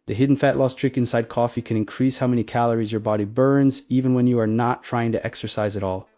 The hidden fat loss trick inside coffee can increase how many calories your body burns even when you are not trying to exercise at all.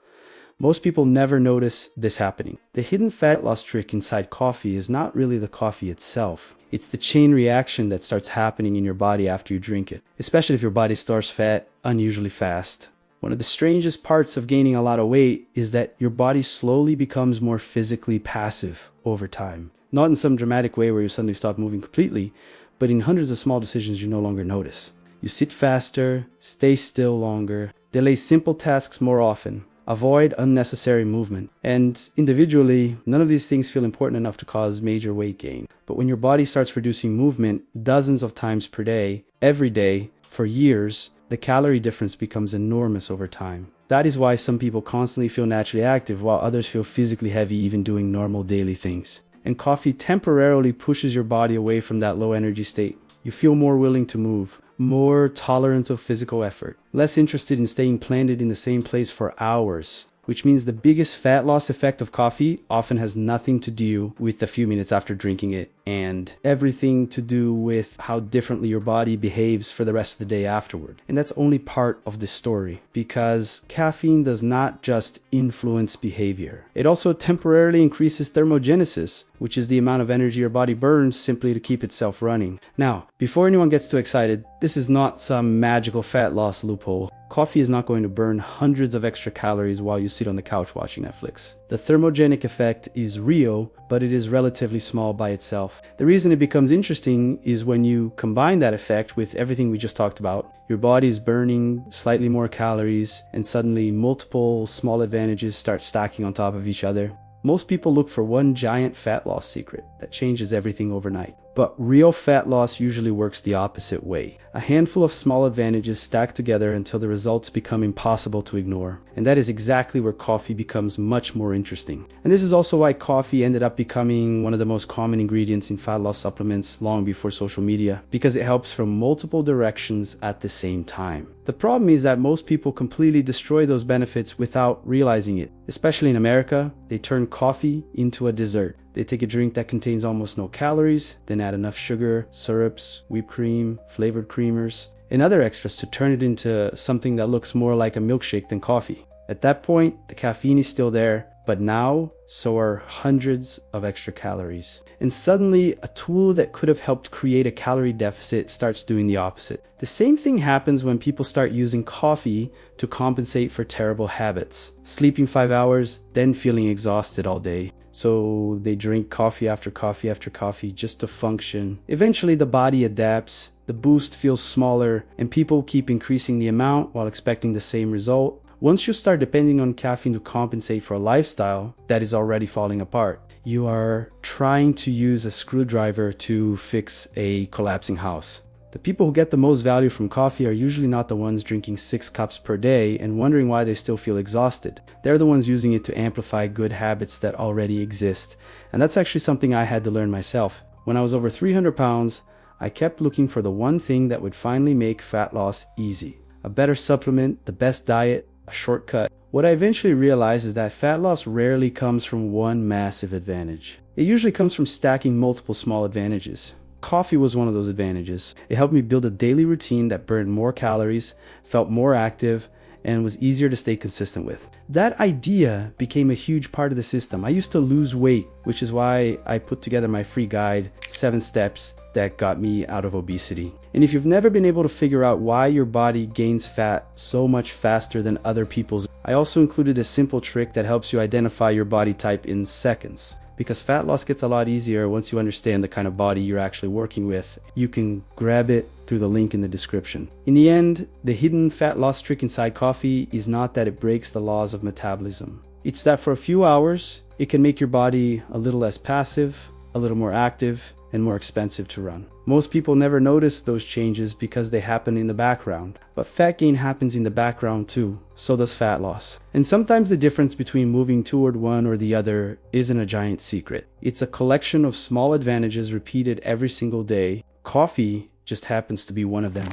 Most people never notice this happening. The hidden fat loss trick inside coffee is not really the coffee itself. It's the chain reaction that starts happening in your body after you drink it, especially if your body stores fat unusually fast. One of the strangest parts of gaining a lot of weight is that your body slowly becomes more physically passive over time. Not in some dramatic way where you suddenly stop moving completely, but in hundreds of small decisions you no longer notice. You sit faster, stay still longer, delay simple tasks more often, avoid unnecessary movement. And individually, none of these things feel important enough to cause major weight gain. But when your body starts producing movement dozens of times per day, every day, for years, the calorie difference becomes enormous over time. That is why some people constantly feel naturally active while others feel physically heavy even doing normal daily things. And coffee temporarily pushes your body away from that low energy state. You feel more willing to move, more tolerant of physical effort, less interested in staying planted in the same place for hours, which means the biggest fat loss effect of coffee often has nothing to do with a few minutes after drinking it and everything to do with how differently your body behaves for the rest of the day afterward. And that's only part of the story, because caffeine does not just influence behavior. It also temporarily increases thermogenesis, which is the amount of energy your body burns simply to keep itself running. Now, before anyone gets too excited, this is not some magical fat loss loophole. Coffee is not going to burn hundreds of extra calories while you sit on the couch watching Netflix. The thermogenic effect is real, but it is relatively small by itself. The reason it becomes interesting is when you combine that effect with everything we just talked about. Your body is burning slightly more calories, and suddenly multiple small advantages start stacking on top of each other. Most people look for one giant fat loss secret that changes everything overnight. But real fat loss usually works the opposite way. A handful of small advantages stack together until the results become impossible to ignore. And that is exactly where coffee becomes much more interesting. And this is also why coffee ended up becoming one of the most common ingredients in fat loss supplements long before social media, because it helps from multiple directions at the same time. The problem is that most people completely destroy those benefits without realizing it. Especially in America, they turn coffee into a dessert. They take a drink that contains almost no calories, then add enough sugar, syrups, whipped cream, flavored creamers, and other extras to turn it into something that looks more like a milkshake than coffee. At that point, the caffeine is still there, but now so are hundreds of extra calories. And suddenly, a tool that could have helped create a calorie deficit starts doing the opposite. The same thing happens when people start using coffee to compensate for terrible habits. Sleeping 5 hours, then feeling exhausted all day. So they drink coffee after coffee after coffee just to function. Eventually the body adapts, the boost feels smaller, and people keep increasing the amount while expecting the same result. Once you start depending on caffeine to compensate for a lifestyle that is already falling apart, you are trying to use a screwdriver to fix a collapsing house. The people who get the most value from coffee are usually not the ones drinking 6 cups per day and wondering why they still feel exhausted. They're the ones using it to amplify good habits that already exist. And that's actually something I had to learn myself. When I was over 300 pounds, I kept looking for the one thing that would finally make fat loss easy. A better supplement, the best diet, a shortcut. What I eventually realized is that fat loss rarely comes from one massive advantage. It usually comes from stacking multiple small advantages. Coffee was one of those advantages. It helped me build a daily routine that burned more calories, felt more active, and was easier to stay consistent with. That idea became a huge part of the system. I used to lose weight, which is why I put together my free guide, 7 steps that got me out of obesity. And if you've never been able to figure out why your body gains fat so much faster than other people's, I also included a simple trick that helps you identify your body type in seconds. Because fat loss gets a lot easier once you understand the kind of body you're actually working with. You can grab it through the link in the description. In the end, the hidden fat loss trick inside coffee is not that it breaks the laws of metabolism. It's that for a few hours, it can make your body a little less passive, a little more active, and more expensive to run. Most people never notice those changes because they happen in the background. But fat gain happens in the background too. So does fat loss. And sometimes the difference between moving toward one or the other isn't a giant secret. It's a collection of small advantages repeated every single day. Coffee just happens to be one of them.